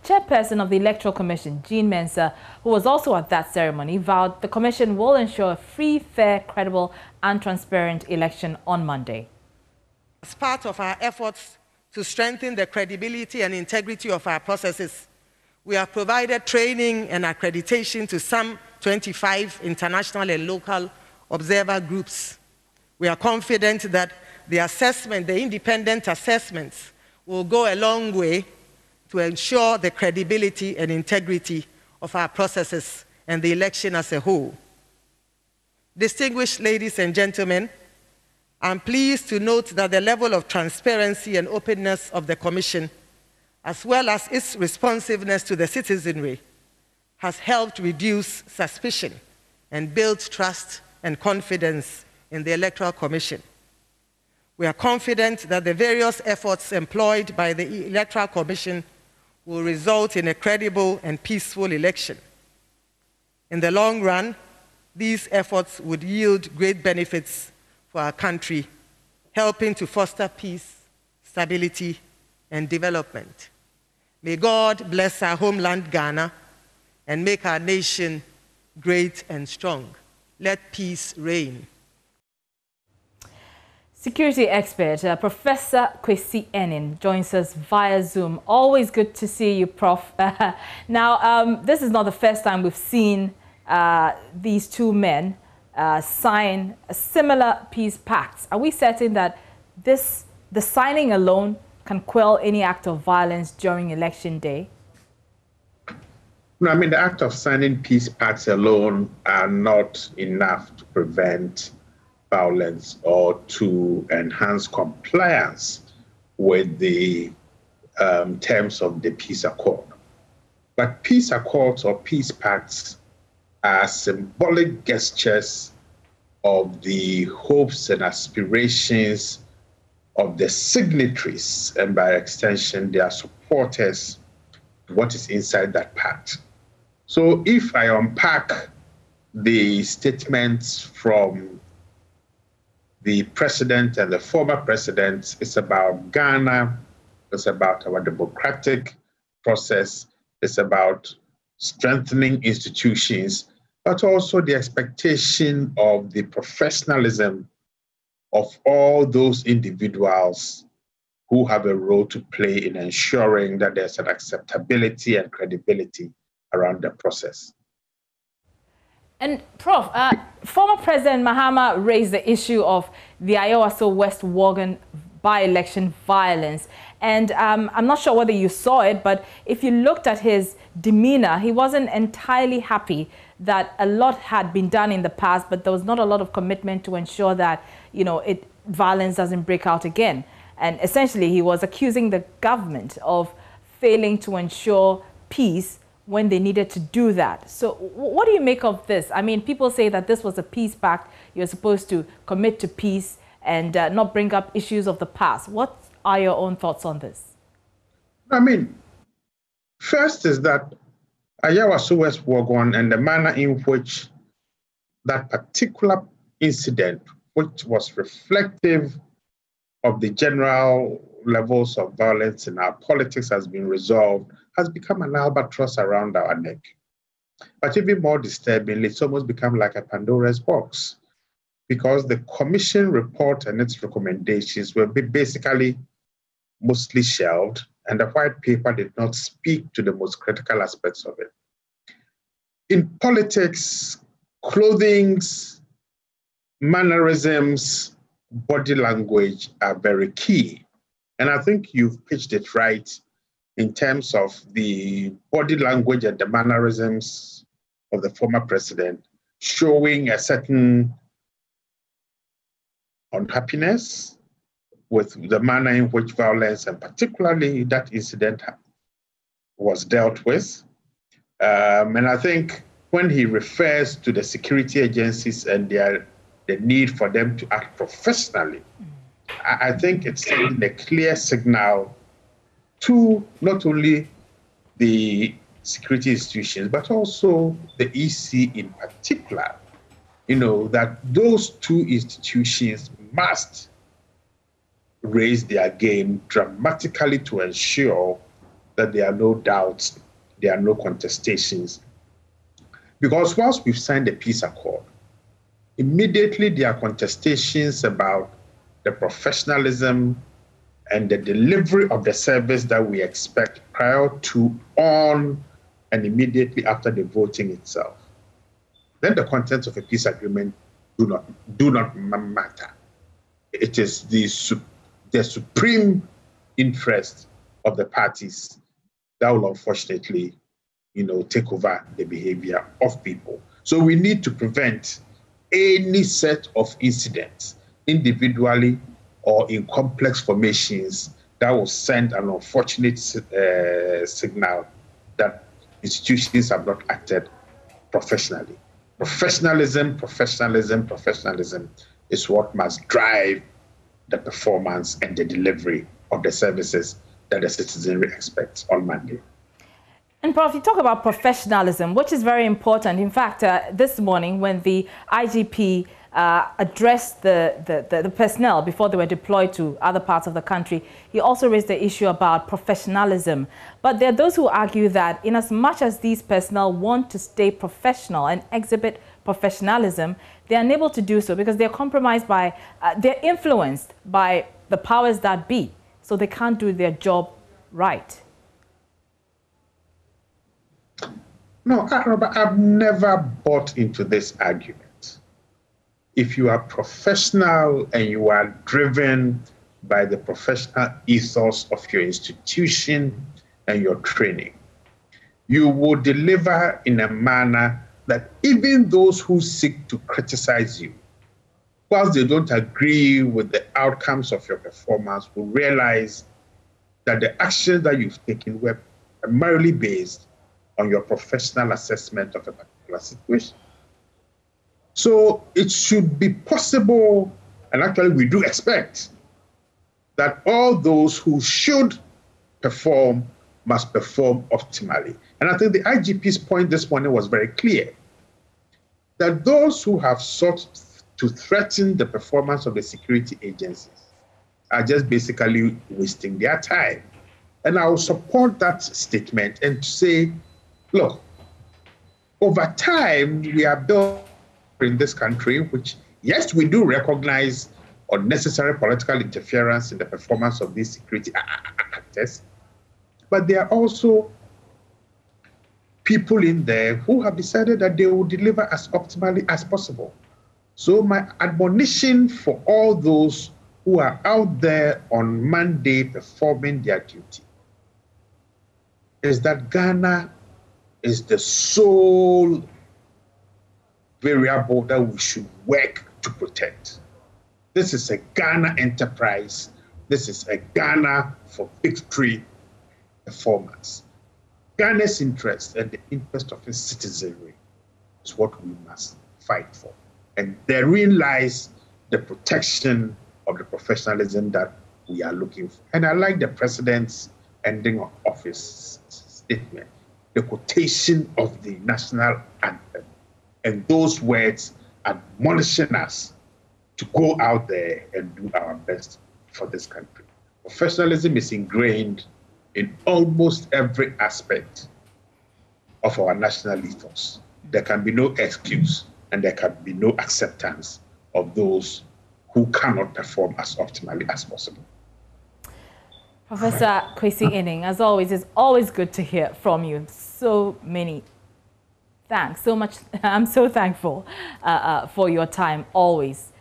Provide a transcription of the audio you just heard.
Chairperson of the Electoral Commission, Jean Mensah, who was also at that ceremony, vowed the Commission will ensure a free, fair, credible and transparent election on Monday. As part of our efforts to strengthen the credibility and integrity of our processes, we have provided training and accreditation to some 25 international and local observer groups. We are confident that the independent assessments will go a long way to ensure the credibility and integrity of our processes and the election as a whole. Distinguished ladies and gentlemen, I'm pleased to note that the level of transparency and openness of the Commission, as well as its responsiveness to the citizenry, has helped reduce suspicion and build trust and confidence in the Electoral Commission. We are confident that the various efforts employed by the Electoral Commission will result in a credible and peaceful election. In the long run, these efforts would yield great benefits for our country, helping to foster peace, stability, and development. May God bless our homeland, Ghana, and make our nation great and strong. Let peace reign. Security expert Professor Kwesi Enin joins us via Zoom. Always good to see you, Prof. Now, this is not the first time we've seen these two men sign a similar peace pact. Are we certain that the signing alone can quell any act of violence during election day? No, I mean, the act of signing peace pacts alone are not enough to prevent violence or to enhance compliance with the terms of the peace accord. But peace accords or peace pacts are symbolic gestures of the hopes and aspirations of the signatories, and by extension, their supporters, what is inside that pact. So if I unpack the statements from the president and the former president, it's about Ghana, it's about our democratic process, it's about strengthening institutions, but also the expectation of the professionalism of all those individuals who have a role to play in ensuring that there's an acceptability and credibility around the process. And Prof, former President Mahama raised the issue of the Ayawaso West Wuogon by-election violence. And I'm not sure whether you saw it, but if you looked at his demeanor, he wasn't entirely happy that a lot had been done in the past, but there was not a lot of commitment to ensure that, violence doesn't break out again. And essentially, he was accusing the government of failing to ensure peace when they needed to do that. So what do you make of this? I mean, people say that this was a peace pact. You're supposed to commit to peace and not bring up issues of the past. What are your own thoughts on this? I mean, first is that Ayawaso West Wuogon and the manner in which that particular incident, which was reflective of the general levels of violence in our politics, has been resolved, has become an albatross around our neck. But even more disturbingly, it's almost become like a Pandora's box, because the Commission report and its recommendations were basically mostly shelved, and the white paper did not speak to the most critical aspects of it. In politics, clothings, mannerisms, body language are very key. And I think you've pitched it right in terms of the body language and the mannerisms of the former president, showing a certain unhappiness with the manner in which violence, and particularly that incident, was dealt with. And I think when he refers to the security agencies and the need for them to act professionally, I think it's sending a clear signal to not only the security institutions, but also the EC in particular, that those two institutions must raise their game dramatically to ensure that there are no doubts, there are no contestations. Because whilst we've signed a peace accord, immediately there are contestations about the professionalism and the delivery of the service that we expect prior to, on, and immediately after the voting itself. Then the contents of a peace agreement do not matter. It is the supreme interest of the parties that will unfortunately, take over the behavior of people. So we need to prevent any set of incidents, individually or in complex formations, that will send an unfortunate signal that institutions have not acted professionally. Professionalism is what must drive the performance and the delivery of the services that the citizenry expects on Monday. And Prof, you talk about professionalism, which is very important. In fact, this morning when the IGP addressed the personnel before they were deployed to other parts of the country, he also raised the issue about professionalism. But there are those who argue that in as much as these personnel want to stay professional and exhibit professionalism, they are unable to do so because they're compromised by, they're influenced by the powers that be, so they can't do their job right. No, I've never bought into this argument. If you are professional and you are driven by the professional ethos of your institution and your training, you will deliver in a manner that even those who seek to criticize you, whilst they don't agree with the outcomes of your performance, will realize that the actions that you've taken were primarily based on your professional assessment of a particular situation. So it should be possible, and actually we do expect, that all those who should perform must perform optimally. And I think the IGP's point this morning was very clear, that those who have sought to threaten the performance of the security agencies are just basically wasting their time. And I will support that statement and say, look, over time, we are built in this country, which, yes, we do recognize unnecessary political interference in the performance of these security actors, but there are also people in there who have decided that they will deliver as optimally as possible. So my admonition for all those who are out there on Monday performing their duty is that Ghana is the sole variable that we should work to protect. This is a Ghana enterprise. This is a Ghana for victory performance. Ghana's interest and the interest of its citizenry is what we must fight for. And therein lies the protection of the professionalism that we are looking for. And I like the president's ending of office statement, the quotation of the national anthem, and those words admonishing us to go out there and do our best for this country. Professionalism is ingrained in almost every aspect of our national ethos. There can be no excuse and there can be no acceptance of those who cannot perform as optimally as possible. Professor Kwesi Inning, as always, it's always good to hear from you. So many thanks, so much. I'm so thankful for your time, always.